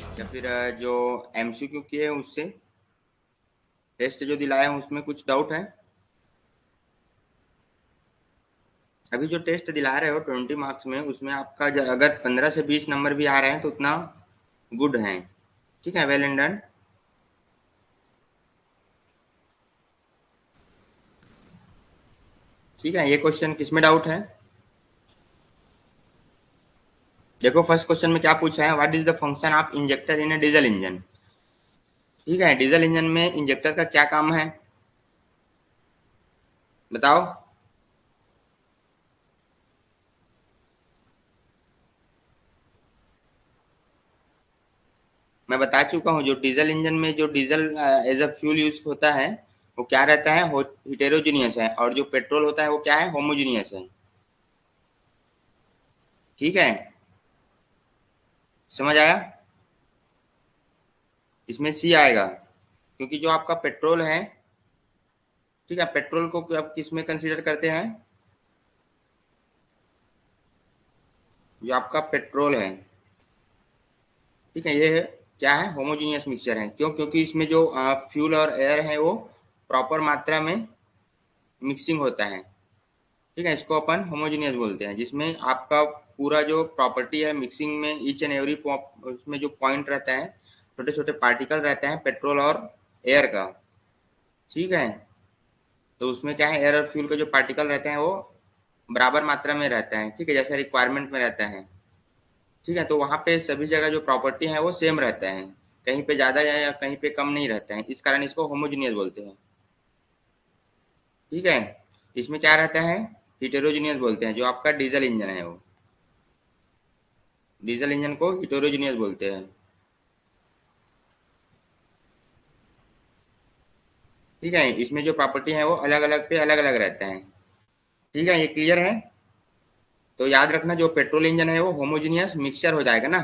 या फिर जो एमसीक्यू किए हैं उससे, टेस्ट जो दिलाए हैं उसमें कुछ डाउट है? अभी जो टेस्ट दिला रहे हो 20 मार्क्स में, उसमें आपका अगर 15 से 20 नंबर भी आ रहे हैं तो उतना गुड है। ठीक है, वेल एंड डन। ठीक है, ये क्वेश्चन किसमें डाउट है? देखो फर्स्ट क्वेश्चन में क्या पूछा है, what is the function of injector in a diesel engine. ठीक है, डीजल इंजन में इंजेक्टर का क्या काम है, बताओ। मैं बता चुका हूँ, जो डीजल इंजन में जो diesel as a fuel use होता है वो क्या रहता है, हिटेरोजीनियस है, और जो पेट्रोल होता है वो क्या है, होमोजीनियस है। ठीक है, समझ आया? इसमें सी आएगा, क्योंकि जो आपका पेट्रोल है, ठीक है, पेट्रोल को आप किस में कंसीडर करते हैं, जो आपका पेट्रोल है, ठीक है, ये क्या है, होमोजीनियस मिक्सचर है। क्यों? क्योंकि इसमें जो फ्यूल और एयर है वो प्रॉपर मात्रा में मिक्सिंग होता है। ठीक है, इसको अपन होमोजीनियस बोलते हैं, जिसमें आपका पूरा जो प्रॉपर्टी है मिक्सिंग में, ईच एंड एवरी उसमें जो पॉइंट रहता है, छोटे छोटे पार्टिकल रहते हैं पेट्रोल और एयर का। ठीक है, तो उसमें क्या है, एयर और फ्यूल के जो पार्टिकल रहते हैं वो बराबर मात्रा में रहता है। ठीक है, जैसे रिक्वायरमेंट में रहता है। ठीक है, तो वहाँ पे सभी जगह जो प्रॉपर्टी है वो सेम रहता है, कहीं पे ज़्यादा या कहीं पे कम नहीं रहता है, इस कारण इसको होमोजीनियस बोलते हैं। ठीक है, इसमें क्या रहता है, हिटेरोजीनियस बोलते हैं, जो आपका डीजल इंजन है वो, डीजल इंजन को हिटेरोजीनियस बोलते हैं। ठीक है, इसमें जो प्रॉपर्टी है वो अलग अलग पे अलग अलग रहता है। ठीक है, ये क्लियर है? तो याद रखना, जो पेट्रोल इंजन है वो होमोजीनियस मिक्सचर हो जाएगा ना,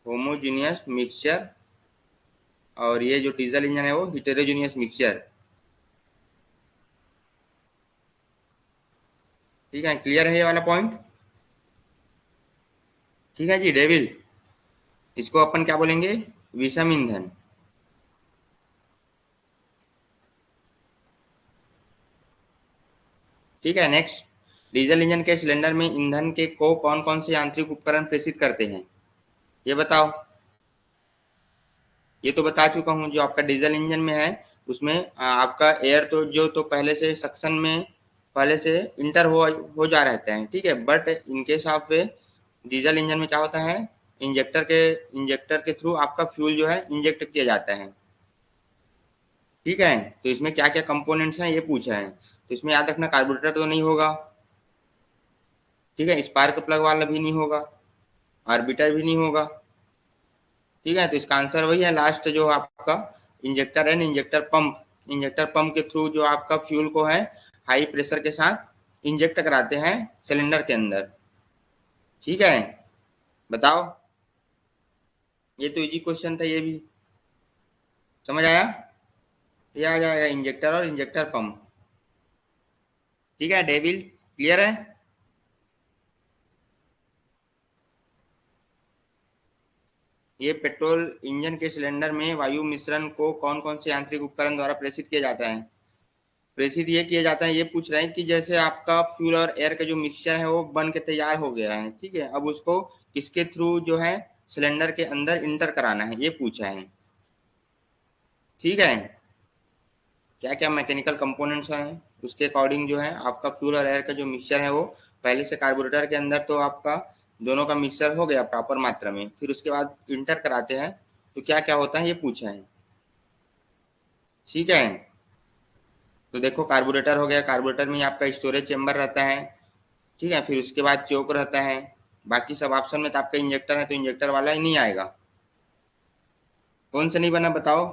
होमोजीनियस मिक्सचर, और ये जो डीजल इंजन है वो हिटेरोजीनियस मिक्सचर। ठीक है, क्लियर है ये वाला पॉइंट? ठीक है जी, डेविल, इसको अपन क्या बोलेंगे, विषम ईंधन। ठीक है, नेक्स्ट, डीजल इंजन के सिलेंडर में ईंधन के को कौन कौन से यांत्रिक उपकरण प्रेषित करते हैं, ये बताओ। ये तो बता चुका हूँ, जो आपका डीजल इंजन में है उसमें आपका एयर तो जो तो पहले से सक्शन में पहले से इंटर हो जा रहता है। ठीक है, but in case of diesel engine में क्या होता है, इंजेक्टर के थ्रू आपका फ्यूल जो है इंजेक्ट किया जाता है। ठीक है, तो इसमें क्या क्या कंपोनेंट्स हैं ये पूछा है, तो इसमें याद रखना, कार्बोरेटर तो नहीं होगा। ठीक है, स्पार्क प्लग वाला भी नहीं होगा, ऑर्बिटर भी नहीं होगा। ठीक है, तो इसका आंसर वही है लास्ट, जो आपका इंजेक्टर है, इंजेक्टर पंप के थ्रू जो आपका फ्यूल को है हाई प्रेशर के साथ इंजेक्ट कराते हैं सिलेंडर के अंदर। ठीक है, बताओ। ये तो इजी क्वेश्चन था ये भी, समझ आया? ये आ जाएगा इंजेक्टर और इंजेक्टर पंप। ठीक है डेविल, क्लियर है? ये पेट्रोल इंजन के सिलेंडर में वायु मिश्रण को कौन कौन से यांत्रिक उपकरण द्वारा प्रेषित किया जाता है। प्रेषित ये किया जाता है, ये पूछ रहे हैं कि जैसे आपका फ्यूल और एयर का जो मिक्सचर है वो बन के तैयार हो गया है। ठीक है, अब उसको किसके थ्रू जो है सिलेंडर के अंदर इंटर कराना है, ये पूछा है। ठीक है, क्या क्या मैकेनिकल कंपोनेंट्स हैं उसके अकॉर्डिंग जो है आपका फ्यूल और एयर का जो मिक्सचर है वो पहले से कार्बोरेटर के अंदर तो आपका दोनों का मिक्सचर हो गया प्रॉपर मात्रा में, फिर उसके बाद इंटर कराते हैं तो क्या क्या होता है ये पूछा है। ठीक है, तो देखो कार्बोरेटर हो गया, कार्बोरेटर में आपका स्टोरेज चेम्बर रहता है। ठीक है, फिर उसके बाद चोक रहता है। बाकी सब ऑप्शन में तो आपका इंजेक्टर है, तो इंजेक्टर वाला ही नहीं आएगा। कौन सा नहीं बना बताओ,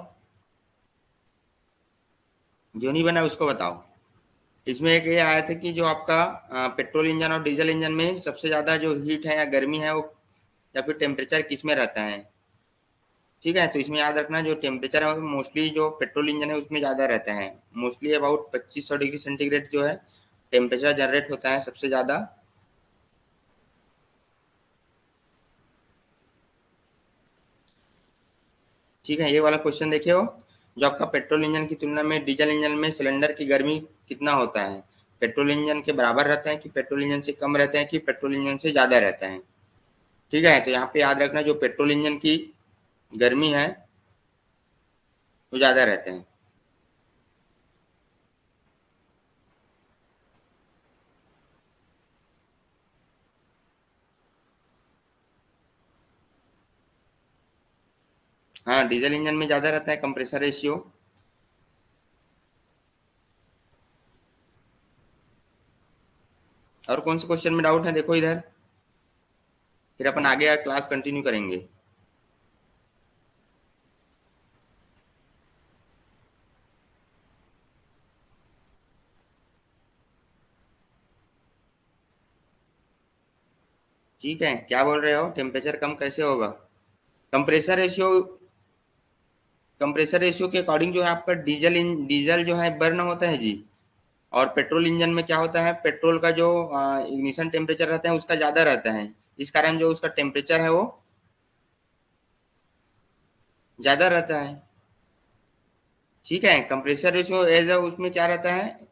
जो नहीं बना उसको बताओ। इसमें एक ये आया था कि जो आपका पेट्रोल इंजन और डीजल इंजन में सबसे ज़्यादा जो हीट है या गर्मी है वो या फिर टेम्परेचर किस में रहता है। ठीक है, तो इसमें याद रखना, जो टेम्परेचर है मोस्टली जो पेट्रोल इंजन है उसमें ज़्यादा रहता है, मोस्टली अबाउट 2500 डिग्री सेंटीग्रेड जो है टेम्परेचर जनरेट होता है सबसे ज़्यादा। ठीक है, ये वाला क्वेश्चन देखिए हो, जो आपका पेट्रोल इंजन की तुलना में डीजल इंजन में सिलेंडर की गर्मी कितना होता है, पेट्रोल इंजन के बराबर रहता है कि पेट्रोल इंजन से कम रहता है कि पेट्रोल इंजन से ज़्यादा रहता है। ठीक है, तो यहाँ पे याद रखना जो पेट्रोल इंजन की गर्मी है वो ज़्यादा रहते हैं। हाँ, डीजल इंजन में ज़्यादा रहता है कंप्रेसर रेशियो। और कौन से क्वेश्चन में डाउट है देखो इधर, फिर अपन आगे क्लास कंटिन्यू करेंगे। ठीक है, क्या बोल रहे हो, टेम्परेचर कम कैसे होगा? कंप्रेसर रेशियो, कंप्रेसर रेशियो के अकॉर्डिंग जो है आपका डीजल जो है बर्न होता है जी। और पेट्रोल इंजन में क्या होता है, पेट्रोल का जो इग्निशन टेम्परेचर रहता है उसका ज़्यादा रहता है, इस कारण जो उसका टेम्परेचर है वो ज़्यादा रहता है। ठीक है, कंप्रेसर रेशियो एज अ उसमें क्या रहता है,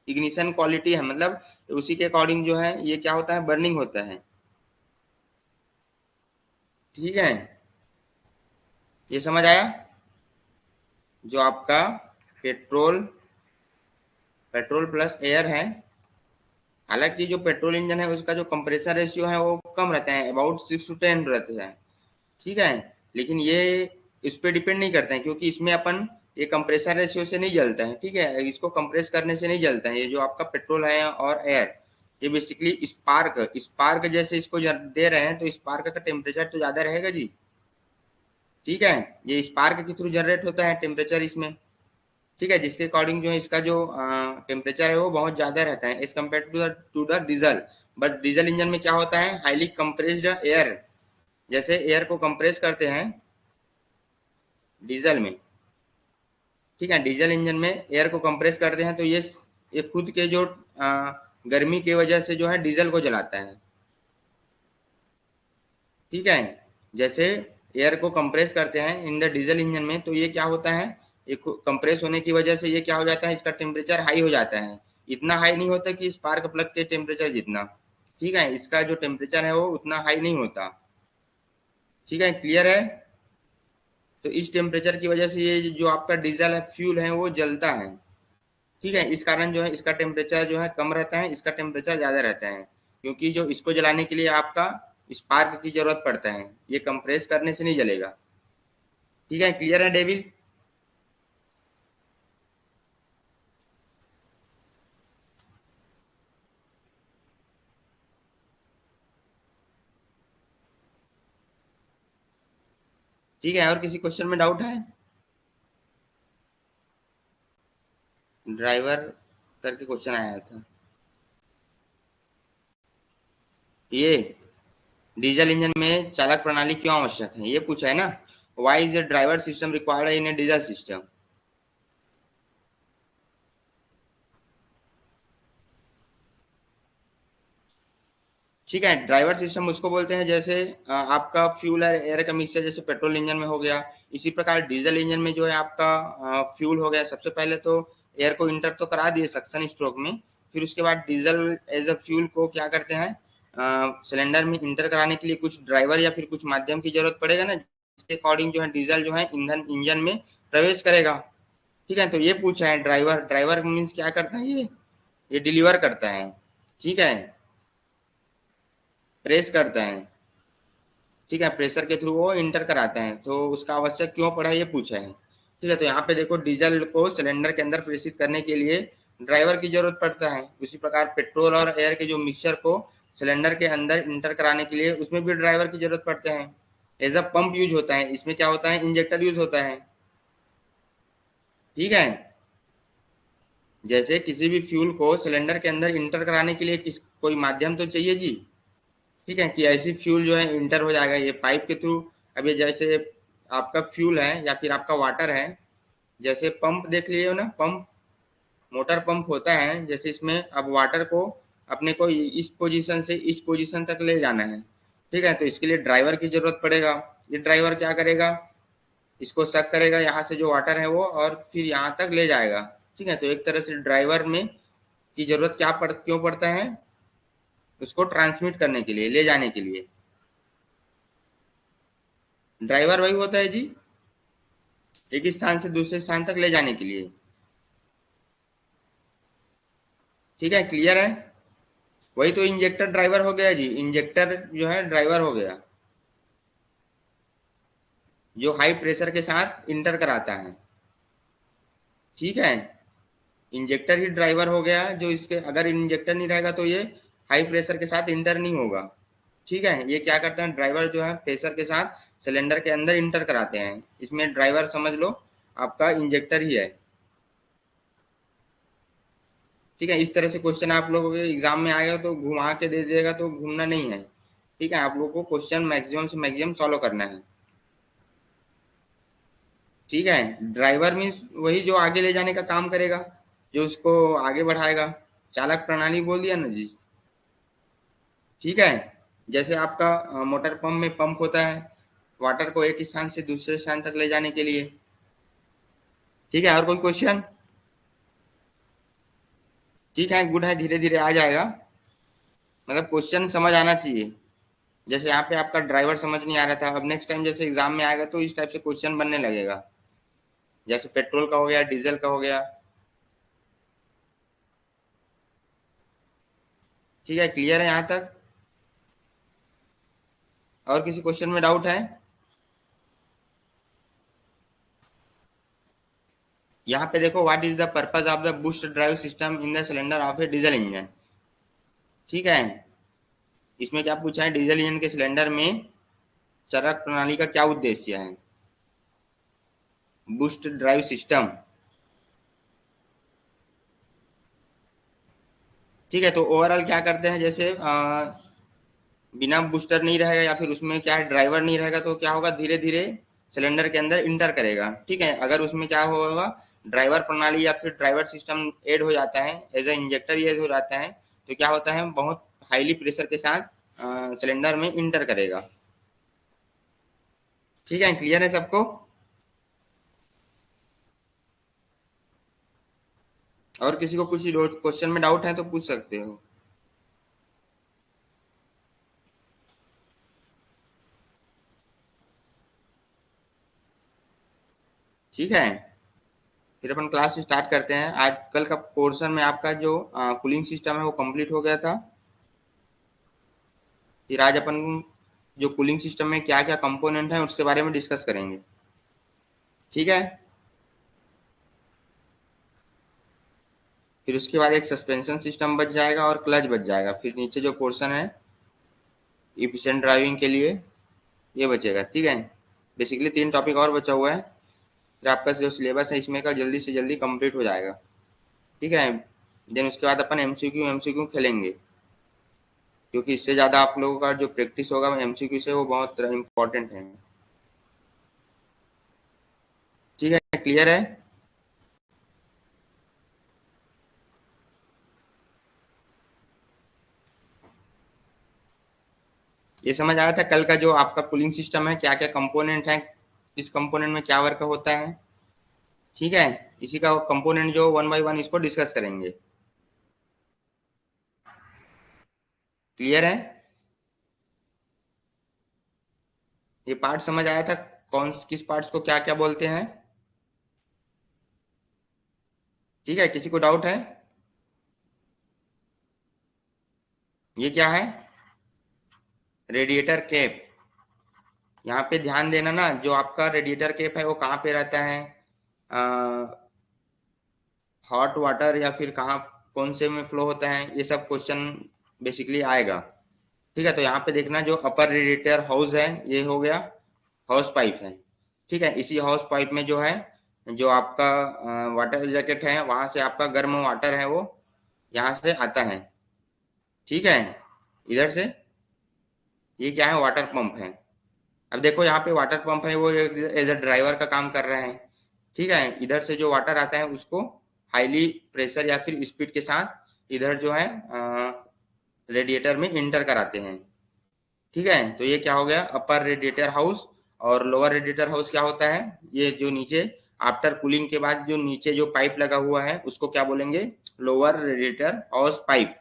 इग्निशन क्वालिटी है, मतलब उसी के अकॉर्डिंग जो है ये क्या होता है, बर्निंग होता है। ठीक है, ये समझ आया? जो आपका पेट्रोल पेट्रोल प्लस एयर है, हालांकि जो पेट्रोल इंजन है उसका जो कंप्रेसर रेशियो है वो कम रहता है, अबाउट 6 to 10 रहते हैं। ठीक है, लेकिन ये इस पे डिपेंड नहीं करते हैं, क्योंकि इसमें अपन ये कंप्रेसर रेशियो से नहीं जलता है। ठीक है, इसको कंप्रेस करने से नहीं जलता है, ये जो आपका पेट्रोल है और एयर, ये बेसिकली स्पार्क स्पार्क जैसे इसको दे रहे हैं, तो स्पार्क का टेम्परेचर तो ज़्यादा रहेगा जी। ठीक है, ये स्पार्क के थ्रू जनरेट होता है टेम्परेचर इसमें। ठीक है, जिसके अकॉर्डिंग जो है इसका जो टेम्परेचर है वो बहुत ज़्यादा रहता है as compare to the diesel. But diesel engine में क्या होता है, हाईली कंप्रेस्ड एयर, जैसे एयर को कंप्रेस करते हैं डीजल में। ठीक है, डीजल इंजन में एयर को कंप्रेस करते हैं, तो ये खुद के जो गर्मी की वजह से जो है डीजल को जलाता है। ठीक है, जैसे एयर को कंप्रेस करते हैं इन द डीजल इंजन में, तो ये क्या होता है, ये कंप्रेस होने की वजह से ये क्या हो जाता है, इसका टेम्परेचर हाई हो जाता है। इतना हाई नहीं होता कि स्पार्क प्लग के टेम्परेचर जितना। ठीक है, इसका जो टेम्परेचर है वो उतना हाई नहीं होता। ठीक है, क्लियर है? तो इस टेम्परेचर की वजह से ये जो आपका डीजल है, फ्यूल है, वो जलता है। ठीक है, इस कारण जो है इसका टेम्परेचर जो है कम रहता है, इसका टेम्परेचर ज़्यादा रहता है, क्योंकि जो इसको जलाने के लिए आपका स्पार्क की जरूरत पड़ता है, ये कंप्रेस करने से नहीं जलेगा। ठीक है, क्लियर है डेविड? ठीक है, और किसी क्वेश्चन में डाउट है? ड्राइवर करके क्वेश्चन आया था, ये डीजल इंजन में चालक प्रणाली क्यों आवश्यक है, ये पूछा है ना। Why is the driver system required in a diesel system? ठीक है, ड्राइवर सिस्टम उसको बोलते हैं जैसे आपका फ्यूल और एयर का मिक्सचर जैसे पेट्रोल इंजन में हो गया, इसी प्रकार डीजल इंजन में जो है आपका फ्यूल हो गया। सबसे पहले तो एयर को इंटर तो करा दिए सक्शन स्ट्रोक में, फिर उसके बाद डीजल एज अ फ्यूल को क्या करते हैं, सिलेंडर में इंटर कराने के लिए कुछ ड्राइवर या फिर कुछ माध्यम की जरूरत पड़ेगा ना, जिसके अकॉर्डिंग जो है डीजल जो है ईंधन इंजन में प्रवेश करेगा। ठीक है, तो ये पूछा है ड्राइवर, ड्राइवर मीन्स क्या करता है, ये डिलीवर करता है। ठीक है, प्रेस करता है। ठीक है, प्रेशर के थ्रू वो इंटर कराते हैं, तो उसका आवश्यक क्यों पड़ा ये पूछा है। ठीक है, तो यहाँ पे देखो डीजल को सिलेंडर के अंदर प्रेषित करने के लिए ड्राइवर की जरूरत पड़ता है, उसी प्रकार पेट्रोल और एयर के जो मिक्सचर को सिलेंडर के अंदर इंटर कराने के लिए उसमें भी ड्राइवर की जरूरत पड़ता है। एज अ पंप यूज होता है, इसमें क्या होता है, इंजेक्टर यूज होता है। ठीक है, जैसे किसी भी फ्यूल को सिलेंडर के अंदर इंटर कराने के लिए किस कोई माध्यम तो चाहिए जी। ठीक है, कि ऐसी फ्यूल जो है इंटर हो जाएगा ये पाइप के थ्रू। अब ये जैसे आपका फ्यूल है या फिर आपका वाटर है, जैसे पंप देख लिए हो ना, पंप, मोटर पंप होता है, जैसे इसमें अब वाटर को अपने को इस पोजीशन से इस पोजीशन तक ले जाना है, ठीक है। तो इसके लिए ड्राइवर की जरूरत पड़ेगा। ये ड्राइवर क्या करेगा, इसको सक करेगा यहाँ से जो वाटर है वो, और फिर यहाँ तक ले जाएगा, ठीक है। तो एक तरह से ड्राइवर में की जरूरत क्यों पड़ता है, उसको ट्रांसमिट करने के लिए, ले जाने के लिए। ड्राइवर वही होता है जी, एक स्थान से दूसरे स्थान तक ले जाने के लिए, ठीक है। क्लियर है? वही तो इंजेक्टर ड्राइवर हो गया जी, इंजेक्टर जो है ड्राइवर हो गया, जो हाई प्रेशर के साथ इंटर कराता है, ठीक है। इंजेक्टर ही ड्राइवर हो गया, जो इसके अगर इंजेक्टर नहीं रहेगा तो ये हाई प्रेशर के साथ इंटर नहीं होगा, ठीक है। ये क्या करते हैं, ड्राइवर जो है प्रेशर के साथ सिलेंडर के अंदर इंटर कराते हैं। इसमें ड्राइवर समझ लो आपका इंजेक्टर ही है, ठीक है। इस तरह से क्वेश्चन आप लोगों के एग्जाम में आएगा तो घुमा के दे देगा, तो घूमना नहीं है, ठीक है। आप लोगों को क्वेश्चन मैक्सिमम से मैक्सिमम सॉल्व करना है, ठीक है। ड्राइवर मीन्स वही जो आगे ले जाने का काम करेगा, जो उसको आगे बढ़ाएगा। चालक प्रणाली बोल दिया ना जी, ठीक है। जैसे आपका मोटर पंप में पंप होता है वाटर को एक स्थान से दूसरे स्थान तक ले जाने के लिए, ठीक है। और कोई क्वेश्चन? ठीक है, गुड है, धीरे धीरे आ जाएगा, मतलब क्वेश्चन समझ आना चाहिए। जैसे यहाँ पे आपका ड्राइवर समझ नहीं आ रहा था, अब नेक्स्ट टाइम जैसे एग्जाम में आएगा तो इस टाइप से क्वेश्चन बनने लगेगा, जैसे पेट्रोल का हो गया, डीजल का हो गया, ठीक है। क्लियर है यहाँ तक? और किसी क्वेश्चन में डाउट है? यहाँ पे देखो, what is the purpose of the boost drive system in the cylinder of A diesel engine, ठीक है। इसमें क्या पूछा है, डीजल इंजन के सिलेंडर में चरक प्रणाली का क्या उद्देश्य है, बूस्ट ड्राइव सिस्टम, ठीक है। तो ओवरऑल क्या करते हैं, जैसे बिना बूस्टर नहीं रहेगा या फिर उसमें क्या है ड्राइवर नहीं रहेगा तो क्या होगा, धीरे धीरे सिलेंडर के अंदर इंटर करेगा, ठीक है। अगर उसमें क्या होगा, ड्राइवर प्रणाली या फिर ड्राइवर सिस्टम ऐड हो जाता है, एज ए इंजेक्टर ऐड हो जाता है, तो क्या होता है, बहुत हाईली प्रेशर के साथ सिलेंडर में इंटर करेगा, ठीक है। क्लियर है सबको? और किसी को कुछ क्वेश्चन में डाउट है तो पूछ सकते हो, ठीक है। फिर अपन क्लास स्टार्ट करते हैं। आज कल का पोर्शन में आपका जो कूलिंग सिस्टम है वो कंप्लीट हो गया था। फिर आज अपन जो कूलिंग सिस्टम में क्या क्या कंपोनेंट है उसके बारे में डिस्कस करेंगे, ठीक है। फिर उसके बाद एक सस्पेंशन सिस्टम बच जाएगा और क्लच बच जाएगा। फिर नीचे जो पोर्शन है इफिशिएंट ड्राइविंग के लिए ये बचेगा, ठीक है। बेसिकली 3 टॉपिक और बचा हुआ है, फिर आपका जो सिलेबस है इसमें का जल्दी से जल्दी कंप्लीट हो जाएगा, ठीक है। देन उसके बाद अपन एमसीक्यू खेलेंगे, क्योंकि इससे ज़्यादा आप लोगों का जो प्रैक्टिस होगा एमसीक्यू से वो बहुत इम्पोर्टेंट है, ठीक है। क्लियर है? ये समझ आया था कल का जो आपका कूलिंग सिस्टम है क्या क्या कंपोनेंट है, किस कंपोनेंट में क्या वर्क होता है, ठीक है। इसी का कंपोनेंट जो वन बाय वन इसको डिस्कस करेंगे, क्लियर है? ये पार्ट समझ आया था, कौन किस पार्ट्स को क्या क्या बोलते हैं, ठीक है। किसी को डाउट है? ये क्या है, रेडिएटर कैप। यहाँ पे ध्यान देना ना, जो आपका रेडिएटर कैप है वो कहाँ पे रहता है, हॉट वाटर या फिर कहाँ, कौन से में फ्लो होता है, ये सब क्वेश्चन बेसिकली आएगा, ठीक है। तो यहाँ पे देखना, जो अपर रेडिएटर हाउस है ये हो गया हाउस पाइप है, ठीक है। इसी हाउस पाइप में जो है, जो आपका वाटर जैकेट है वहां से आपका गर्म वाटर है वो यहाँ से आता है, ठीक है। इधर से ये क्या है, वाटर पंप है। अब देखो यहाँ पे वाटर पंप है वो एज अ ड्राइवर का काम कर रहा है, ठीक है। इधर से जो वाटर आता है उसको हाईली प्रेशर या फिर स्पीड के साथ इधर जो है रेडिएटर में इंटर कराते हैं। ठीक है, तो ये क्या हो गया, अपर रेडिएटर हाउस। और लोअर रेडिएटर हाउस क्या होता है, ये जो नीचे आफ्टर कूलिंग के बाद जो नीचे जो पाइप लगा हुआ है उसको क्या बोलेंगे, लोअर रेडिएटर हाउस पाइप।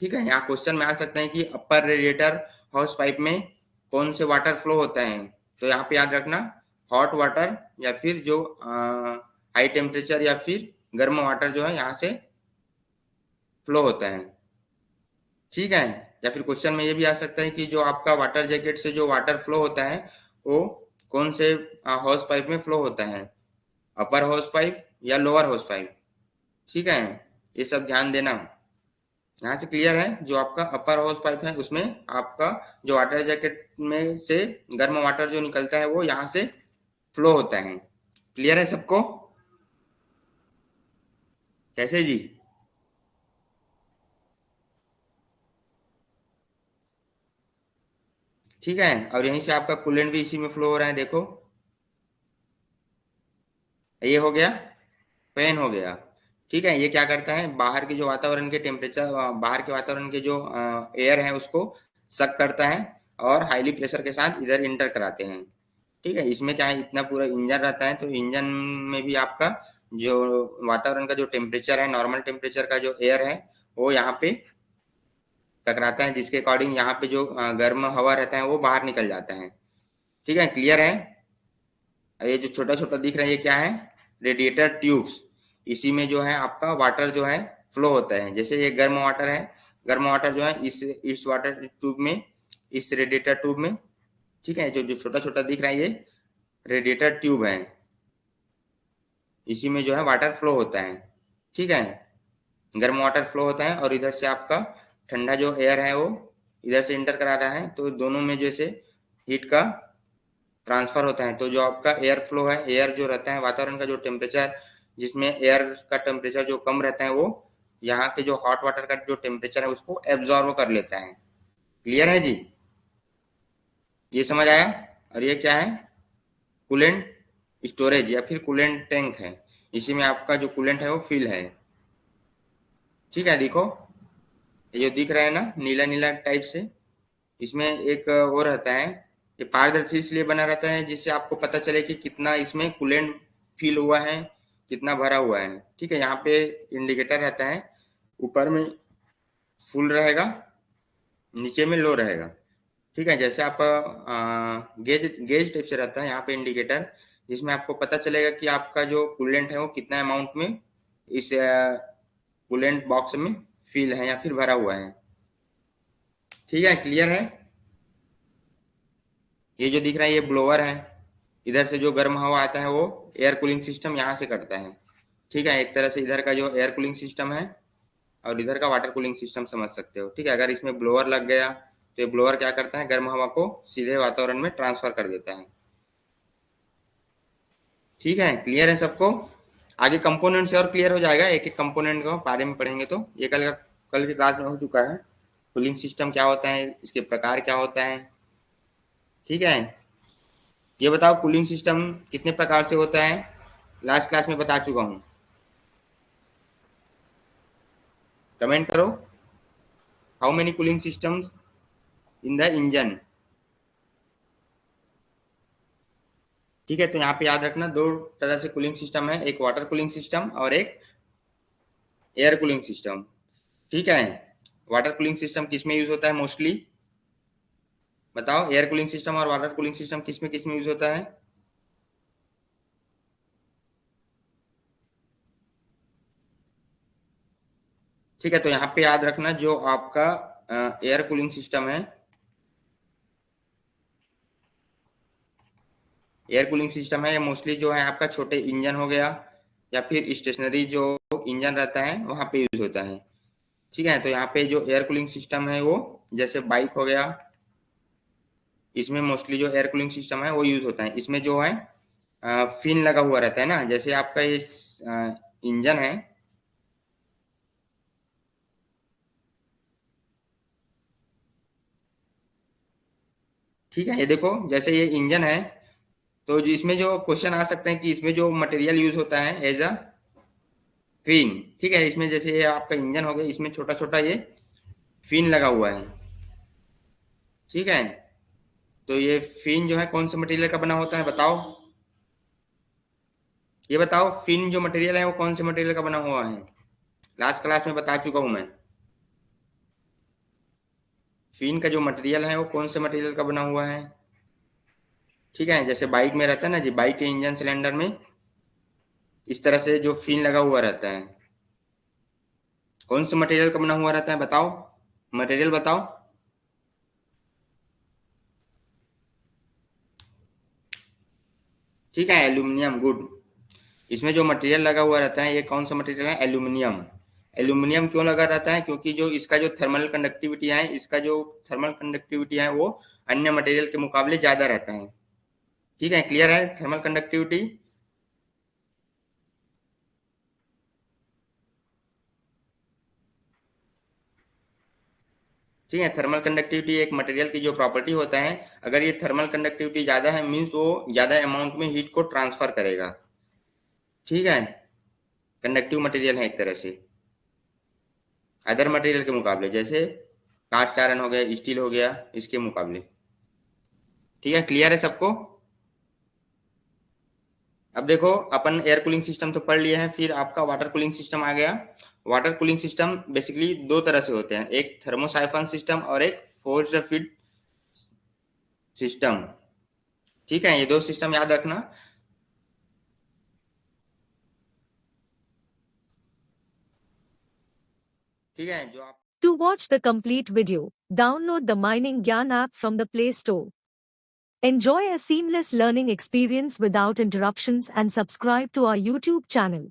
ठीक है, यहाँ क्वेश्चन में आ सकते हैं कि अपर रेडिएटर हाउस पाइप में कौन से वाटर फ्लो होता है, तो यहाँ पे याद रखना हॉट वाटर या फिर जो हाई टेम्परेचर या फिर गर्म वाटर जो है यहाँ से फ्लो होता है। ठीक है, या फिर क्वेश्चन में ये भी आ सकता है कि जो आपका वाटर जैकेट से जो वाटर फ्लो होता है वो कौन से हाउस पाइप में फ्लो होता है, अपर हाउस पाइप या लोअर हाउस पाइप। ठीक है, ये सब ध्यान देना। यहाँ से क्लियर है, जो आपका अपर हाउस पाइप है उसमें आपका जो वाटर जैकेट में से गर्म वाटर जो निकलता है वो यहाँ से फ्लो होता है। क्लियर है सबको, कैसे जी? ठीक है, और यहीं से आपका कूलेंट भी इसी में फ्लो हो रहा है, देखो ये हो गया, फैन हो गया। ठीक है, ये क्या करता है, बाहर के जो वातावरण के टेम्परेचर, बाहर के वातावरण के जो एयर है उसको सक करता है और हाईली प्रेशर के साथ इधर इंटर कराते हैं। ठीक है, इसमें क्या है, इतना पूरा इंजन रहता है, तो इंजन में भी आपका जो वातावरण का जो टेम्परेचर है, नॉर्मल टेम्परेचर का जो एयर है वो यहाँ पे टकराता है, जिसके अकॉर्डिंग यहाँ पे जो गर्म हवा रहता है वो बाहर निकल जाता है। ठीक है, क्लियर है। ये जो छोटा छोटा दिख रहा है ये क्या है, रेडिएटर ट्यूब्स। इसी में जो है आपका वाटर जो है फ्लो होता है, जैसे ये गर्म वाटर है, गर्म वाटर जो है इस वाटर ट्यूब में, इस रेडिएटर ट्यूब में। ठीक है, जो जो छोटा छोटा दिख रहा है ये रेडिएटर ट्यूब है, इसी में जो है वाटर फ्लो होता है। ठीक है, गर्म वाटर फ्लो होता है और इधर से आपका ठंडा जो एयर है वो इधर से इंटर करा रहा है, तो दोनों में जैसे हीट का ट्रांसफर होता है। तो जो आपका एयर फ्लो है, एयर जो रहता है, वातावरण का जो टेम्परेचर, जिसमें एयर का टेम्परेचर जो कम रहता है वो यहाँ के जो हॉट वाटर का जो टेम्परेचर है उसको एब्जॉर्व कर लेता है। क्लियर है जी, ये समझ आया। और ये क्या है, कूलेंट स्टोरेज या फिर कूलेंट टैंक है, इसी में आपका जो कूलेंट है वो फिल है। ठीक है, देखो ये जो दिख रहा है ना नीला नीला टाइप से, इसमें एक वो रहता है, ये पारदर्शी इसलिए बना रहता है जिससे आपको पता चले कि कितना इसमें कूलेंट फिल हुआ है, कितना भरा हुआ है। ठीक है, यहाँ पे इंडिकेटर रहता है, ऊपर में फुल रहेगा, नीचे में लो रहेगा। ठीक है, जैसे आपका गेज गेज टाइप से रहता है यहाँ पे इंडिकेटर, जिसमें आपको पता चलेगा कि आपका जो कूलेंट है वो कितना अमाउंट में इस कूलेंट बॉक्स में फिल है या फिर भरा हुआ है। ठीक है, क्लियर है। ये जो दिख रहा है ये ब्लोअर है, इधर से जो गर्म हवा आता है वो एयर कूलिंग सिस्टम यहाँ से करता है। ठीक है, एक तरह से इधर का जो एयर कूलिंग सिस्टम है और इधर का वाटर कूलिंग सिस्टम समझ सकते हो। ठीक है, अगर इसमें ब्लोअर लग गया तो ये ब्लोअर क्या करता है, गर्म हवा को सीधे वातावरण में ट्रांसफर कर देता है। ठीक है, क्लियर है सबको। आगे कंपोनेंट से और क्लियर हो जाएगा, एक एक कंपोनेंट को बारे में पढ़ेंगे तो ये कल की क्लास में हो चुका है। कूलिंग सिस्टम क्या होता है, इसके प्रकार क्या होता है। ठीक है, ये बताओ कूलिंग सिस्टम कितने प्रकार से होता है, लास्ट क्लास में बता चुका हूँ, कमेंट करो। How many cooling systems in the engine. ठीक है, तो यहाँ पे याद रखना दो तरह से कूलिंग सिस्टम है, एक वाटर कूलिंग सिस्टम और एक एयर कूलिंग सिस्टम। ठीक है, वाटर कूलिंग सिस्टम किस में यूज होता है मोस्टली, बताओ, एयर कूलिंग सिस्टम और वाटर कूलिंग सिस्टम किस में यूज होता है। ठीक है, तो यहाँ पे याद रखना जो आपका एयर कूलिंग सिस्टम है, एयर कूलिंग सिस्टम है ये मोस्टली जो है आपका छोटे इंजन हो गया या फिर स्टेशनरी जो इंजन रहता है वहां पे यूज होता है। ठीक है, तो यहाँ पे जो एयर कूलिंग सिस्टम है वो जैसे बाइक हो गया, इसमें मोस्टली जो एयर कूलिंग सिस्टम है वो यूज होता है। इसमें जो है फिन लगा हुआ रहता है ना, जैसे आपका ये इंजन है, ठीक है, ये देखो जैसे ये इंजन है, तो इसमें जो क्वेश्चन आ सकते हैं कि इसमें जो मटेरियल यूज होता है एज अ फिन, ठीक है। इसमें जैसे ये आपका इंजन हो गया, इसमें छोटा छोटा ये फिन लगा हुआ है, ठीक है। तो ये फिन जो है कौन से मटेरियल का बना होता है बताओ, ये बताओ फिन जो मटेरियल है वो कौन से मटेरियल का बना हुआ है। लास्ट क्लास में बता चुका हूं मैं, फिन का जो मटेरियल है वो कौन से मटेरियल का बना हुआ है, ठीक है। जैसे बाइक में रहता है ना जी, बाइक के इंजन सिलेंडर में इस तरह से जो फिन लगा हुआ रहता है, कौन से मटेरियल का बना हुआ रहता है बताओ, मटेरियल बताओ। ठीक है, एल्यूमिनियम, गुड। इसमें जो मटेरियल लगा हुआ रहता है ये कौन सा मटेरियल है, एल्यूमिनियम। एल्यूमिनियम क्यों लगा रहता है, क्योंकि जो इसका जो थर्मल कंडक्टिविटी है, इसका जो थर्मल कंडक्टिविटी है वो अन्य मटेरियल के मुकाबले ज्यादा रहता है, ठीक है। क्लियर है थर्मल कंडक्टिविटी। ठीक है, थर्मल कंडक्टिविटी एक मटेरियल की जो प्रॉपर्टी होता है, अगर ये थर्मल कंडक्टिविटी ज्यादा है मीन्स वो ज्यादा अमाउंट में हीट को ट्रांसफर करेगा, ठीक है। कंडक्टिव मटेरियल है एक तरह से अदर मटेरियल के मुकाबले, जैसे कास्ट आयरन हो गया, स्टील हो गया, इसके मुकाबले। ठीक है, क्लियर है सबको। अब देखो अपन एयर कूलिंग सिस्टम तो पढ़ लिए हैं, फिर आपका वाटर कूलिंग सिस्टम आ गया। वाटर कूलिंग सिस्टम बेसिकली दो तरह से होते हैं, एक थर्मोसाइफन सिस्टम और एक फोर्स्ड फीड सिस्टम, ठीक है। ये दो सिस्टम याद रखना। ठीक है, जो आप To watch the complete video, download the Mining Gyan app from the Play Store. Enjoy a seamless learning experience without interruptions and subscribe to our YouTube channel.